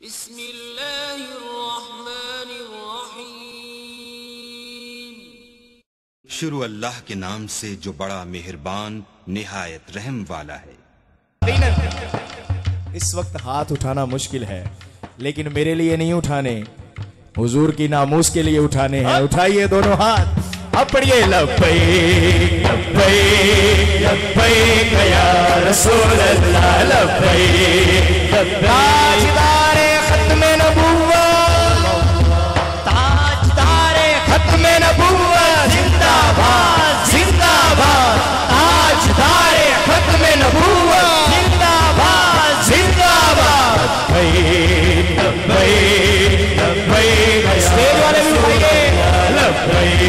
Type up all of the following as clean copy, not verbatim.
बिस्मिल्लाहिर्रहमानिर्रहीम। शुरू अल्लाह के नाम से जो बड़ा मेहरबान निहायत रहम वाला है। इस वक्त हाथ उठाना मुश्किल है, लेकिन मेरे लिए नहीं उठाने, हुजूर की नामूस के लिए उठाने हैं। उठाइए दोनों हाथ, अब पढ़िए लब्बैक लब्बैक लब्बैक या रसूल अल्लाह लब्बैक ताजदारे खत्मे नबुव्वत, ताजदारे खत्मे नबुव्वत जिंदाबाद जिंदाबाद, ताजदारे खत्मे नबुव्वत जिंदाबाद जिंदाबाद। लब्बैक लब्बैक लब्बैक, स्टेज वाले भी उठाइए लब्बैक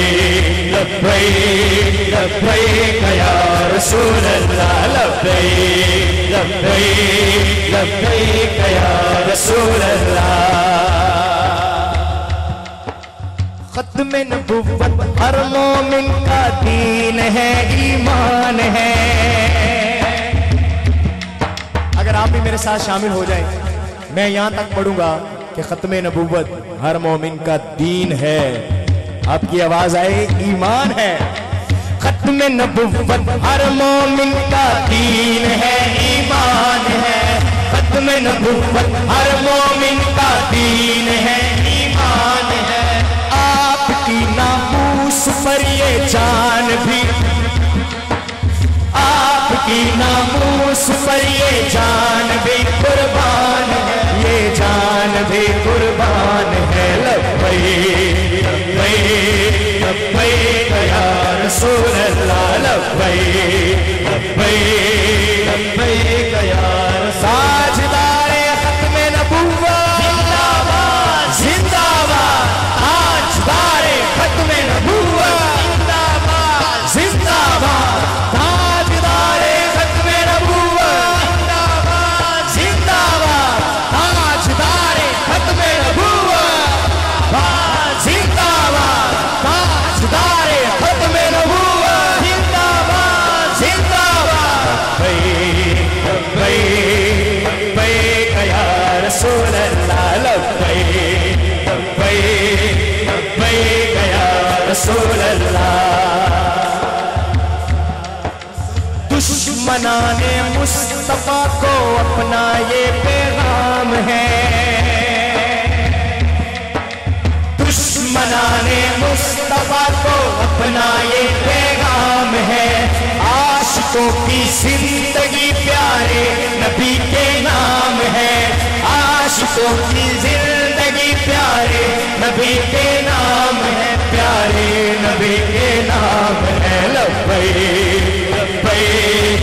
लब्बैक लब्बैक या रसूल अल्लाह लब्बैक लब्बैक लब्बैक या रसूल अल्लाह। खत्म नबुव्वत हर मोमिन का दीन है, ईमान है। अगर आप भी मेरे साथ शामिल हो जाए, मैं यहां तक पढ़ूंगा कि खत्म नबुव्वत हर मोमिन का दीन है। आपकी आवाज आए, ईमान है। खत्म नबुव्वत हर मोमिन का दीन है, ईमान है। खत्म नबुव्वत हर मोमिन का दीन है, ईमान है। आपकी नामूस पर ये जान भी, आपकी नामूस पर ये जान भी कुर्बान है, ये जान भी कुर्बान है। लब्बैक लब्बैक लब्बैक या रसूल अल्लाह लब्बैक लब्बैक लब्बैक या ताजदारे खत्मे नबुव्वत जिंदाबाद जिंदाबाद, ताजदारे खत्मे नबुव्वत जिंदाबाद जिंदाबाद, ताजदारे खत्मे नबुव्वत जिंदाबाद जिंदाबाद, ताजदारे खत्मे नबुव्वत जिंदाबाद, ताजदारे खत्मे नबुव्वत जिंदाबाद जिंदाबाद। लब्बैक लब्बैक लब्बैक या रसूल अल्लाह लब्बैक लब्बैक लब्बैक या रसूल अल्लाह। दुश्मनाने मुस्तफा को अपना ये पैगाम है, दुश्मनाने मुस्तफा को अपना ये पैगाम है। आशिकों की जिंदगी प्यारे नबी के नाम है, आशिकों की जिंदगी प्यारे नबी के नाम है, प्यारे नबी के नाम है। लब्बैक लब्बैक,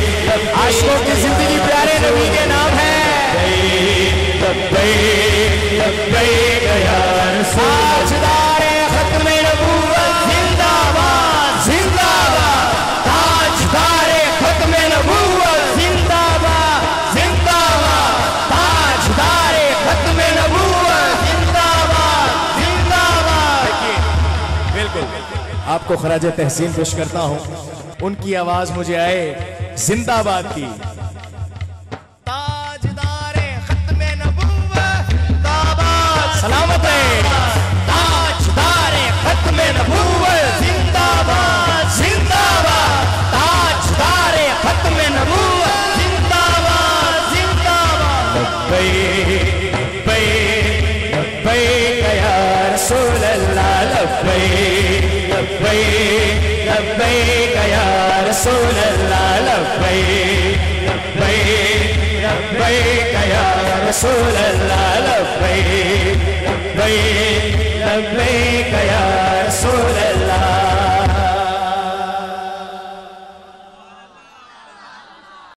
आशिकों की जिंदगी प्यारे नबी के नाम है। लब्बैक लब्बैक या ताजदारे खत्मे नबुव्वत जिंदाबाद जिंदाबाद, ताजदारे खत्मे नबुव्वत जिंदाबाद जिंदाबाद, ताजदारे खत्मे नबुव्वत जिंदाबाद जिंदाबाद। बिल्कुल आपको खराज तहसीन पेश करता हूं, उनकी आवाज मुझे आए जिंदाबाद की। ताजदारे खत्मे नबुव्वत जिंदाबाद, सलामत है। ताजदारे खत्मे नबुव्वत जिंदाबाद जिंदाबाद, ताजदारे खत्मे नबुव्वत जिंदाबाद जिंदाबाद। लब्बैक लब्बैक लब्बैक या रसूल अल्लाह लब्बैक लब्बैक लब्बैक या रसूल अल्लाह लब्बैक लब्बैक लब्बैक या रसूल अल्लाह लब्बैक लब्बैक लब्बैक या